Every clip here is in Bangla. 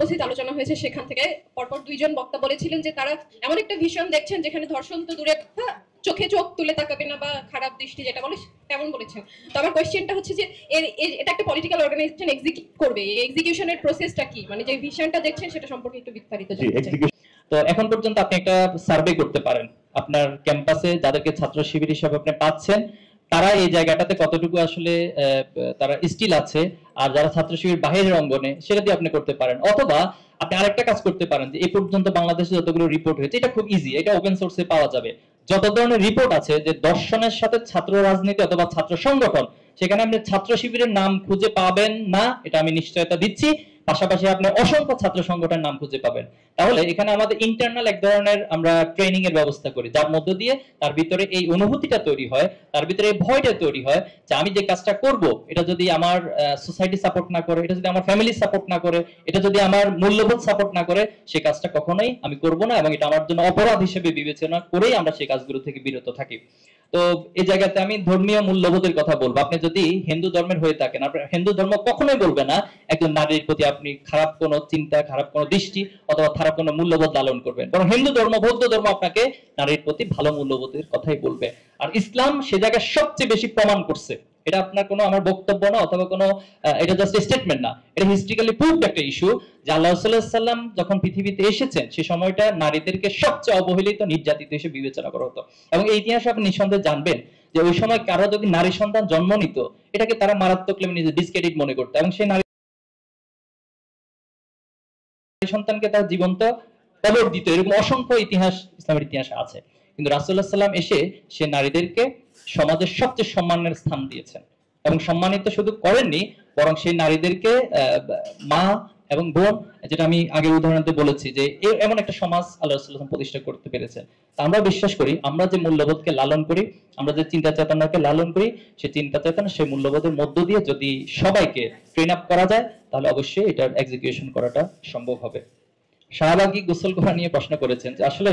উপস্থিত আলোচনা হয়েছে সেখান থেকে পরপর দুইজন বক্তা বলেছিলেন যে তারা এমন একটা ভিশন দেখছেন যেখানে ধর্ষণ তো দূরে কথা, চোখে চোখ তুলে তাকাবে না বা খারাপ দৃষ্টি যেটা বলে তেমন বলেছেন। তো আমার কোয়েশ্চেনটা হচ্ছে যে এটা একটা পলিটিক্যাল অর্গানাইজেশন এক্সিকিউট করবে, এই এক্সিকিউশনের প্রসেসটা কি, মানে যে ভিশনটা দেখছেন সেটা সম্পর্কে একটু বিস্তারিত জানতে চাই। তো এখন পর্যন্ত আপনি একটা সার্ভে করতে পারেন আপনার ক্যাম্পাসে যাদেরকে ছাত্র শিবির হিসেবে আপনি পাচ্ছেন তারা এই জায়গাটাতে কতটুকু আসলে তারা স্টিল আছে, আর যারা ছাত্র শিবির বাহিরের অঙ্গনে সেটা দিয়ে আপনি করতে পারেন। অথবা আপনি আরেকটা কাজ করতে পারেন যে এই পর্যন্ত বাংলাদেশে যতগুলো রিপোর্ট হয়েছে, এটা খুব ইজি, এটা ওপেন সোর্সে পাওয়া যাবে। যত ধরনের রিপোর্ট আছে যে দর্শনের সাথে ছাত্র রাজনীতি অথবা ছাত্র সংগঠন, সেখানে আপনি ছাত্র শিবিরের নাম খুঁজে পাবেন না, এটা আমি নিশ্চয়তা দিচ্ছি। পাশাপাশি আপনি অসংখ্য ছাত্র সংগঠনের নাম খুঁজে পাবেন। তাহলে এখানে আমাদের ইন্টারনাল এক ধরনের আমরা ট্রেনিং এর ব্যবস্থা করি, যার মধ্য দিয়ে তার ভিতরে এই অনুভূতিটা তৈরি হয়, তার ভিতরে এই ভয়টা তৈরি হয় যে আমি যে কাজটা করব এটা যদি আমার সোসাইটি সাপোর্ট না করে, এটা যদি আমার ফ্যামিলি সাপোর্ট না করে, এটা যদি আমার মূল্যবোধ সাপোর্ট না করে, সেই কাজটা কখনোই আমি করব না, এবং এটা আমার জন্য অপরাধ হিসেবে বিবেচনা করেই আমরা সেই কাজগুলো থেকে বিরত থাকি। তো এই জায়গাতে আমি ধর্মীয় মূল্যবোধের কথা বলবো। আপনি যদি হিন্দু ধর্মের হয়ে থাকেন, আপনার হিন্দু ধর্ম কখনোই বলবে না একজন নারীর প্রতি আপনি খারাপ কোনো চিন্তা, খারাপ কোনো দৃষ্টি অথবা খারাপ কোনো মূল্যবোধ লালন করবেন, বরং হিন্দু ধর্ম, বৌদ্ধ ধর্ম আপনাকে নারীর প্রতি ভালো মূল্যবোধের কথাই বলবে। আর ইসলাম সে জায়গায় সবচেয়ে বেশি প্রমাণ করছে, এটা আপনার কোনো আমার বক্তব্য না অথবা কোনো এটা জাস্ট স্টেটমেন্ট না, এটা হিস্ট্রিক্যালি প্রুভড একটা ইস্যু যে আল্লাহ সাল্লাল্লাহু আলাইহি সাল্লাম যখন পৃথিবীতে এসেছেন সেই সময়টা নারীদেরকে সবচেয়ে অবহেলিত, নির্যাতিত হিসেবে বিবেচনা করা হতো। এবং এই ইতিহাসে আপনি নিঃসন্দেহে জানবেন যে ওই সময় কারো যদি নারী সন্তান জন্ম নিত, এটাকে তারা মারাত্মক ডিসক্রেডিট মনে করতো, এবং সেই নারী সন্তানকে তার জীবন্ত কবর দিত। এরকম অসংখ্য ইতিহাস ইসলামের ইতিহাসে আছে। কিন্তু রাসূলুল্লাহ সাল্লাম এসে সে নারীদেরকে সমাজের সবচেয়ে সম্মানের স্থান দিয়েছেন, এবং সম্মানিত শুধু করেননি, বরং সেই নারীদেরকে মা এবং বোন, যেটা আমি আগে উদাহরণে বলেছি যে এমন একটা সমাজ আল্লাহ রাসূল প্রতিষ্ঠা করতে পেরেছেন। আমরা বিশ্বাস করি আমরা যে মূল্যবোধকে লালন করি, আমরা যে চিন্তা চেতনাকে লালন করি, সেই চিন্তা চেতনা, সেই মূল্যবোধের মধ্য দিয়ে যদি সবাইকে ট্রেন আপ করা যায়, তাহলে অবশ্যই এটার এক্সিকিউশন করাটা সম্ভব হবে। শাহবাগী গোসল করা নিয়ে প্রশ্ন করেছেন, যে আসলে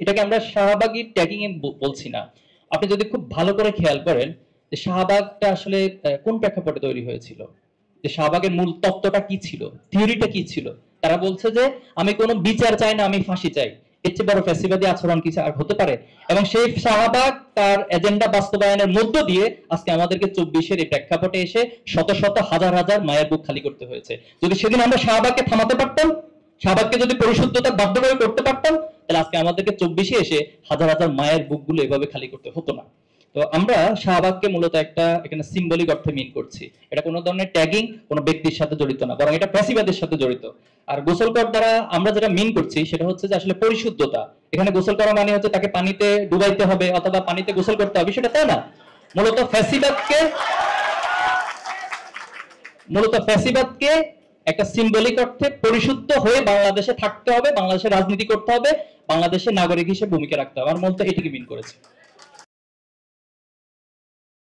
এটাকে আমরা শাহবাগী ট্যাগিং এ বলছি না। আপনি যদি খুব ভালো করে খেয়াল করেন যে শাহবাগটা আসলে কোন প্রেক্ষাপটে তৈরি হয়েছিল, যে শাহবাগের মূল তত্ত্বটা কি ছিল, থিওরিটা কি ছিল। তারা বলছে যে আমি কোনো বিচার চাই না, আমি ফাঁসি চাই। এর চেয়ে বড় ফ্যাসিবাদী আচরণ কি আর হতে পারে? এবং সেই শাহবাগ তার এজেন্ডা বাস্তবায়নের মধ্য দিয়ে আজকে আমাদেরকে 24-এর এই প্রেক্ষাপটে এসে শত শত হাজার হাজার মায়ের বুক খালি করতে হয়েছে। যদি সেদিন আমরা শাহবাগকে থামাতে পারতাম, শাহবাগকে যদি পরিশুদ্ধতা বাধ্যভাবে করতে পারতাম, তাহলে আজকে আমাদেরকে 24-এ এসে হাজার হাজার মায়ের বুকগুলো এভাবে খালি করতে হতো না। তো আমরা শাহবাগকে মূলত একটা এখানে সিম্বলিক অর্থে মিন করছি। এটা কোনো ধরনের ট্যাগিং কোনো ব্যক্তির সাথে জড়িত না, বরং এটা ফ্যাসিবাদের সাথে জড়িত। আর গোসল করার দ্বারা আমরা যেটা মিন করছি সেটা হচ্ছে যে আসলে পরিশুদ্ধতা। এখানে গোসল করা মানে হচ্ছে তাকে পানিতে ডুবাইতে হবে অথবা পানিতে গোসল করতে হবে, সেটা তাই না। মূলত ফ্যাসিবাদকে একটা সিম্বলিক অর্থে পরিশুদ্ধ হয়ে বাংলাদেশে থাকতে হবে, বাংলাদেশে রাজনীতি করতে হবে, বাংলাদেশের নাগরিক হিসেবে ভূমিকা রাখতে হবে। আমার মূলত এটিকে মিন করেছে।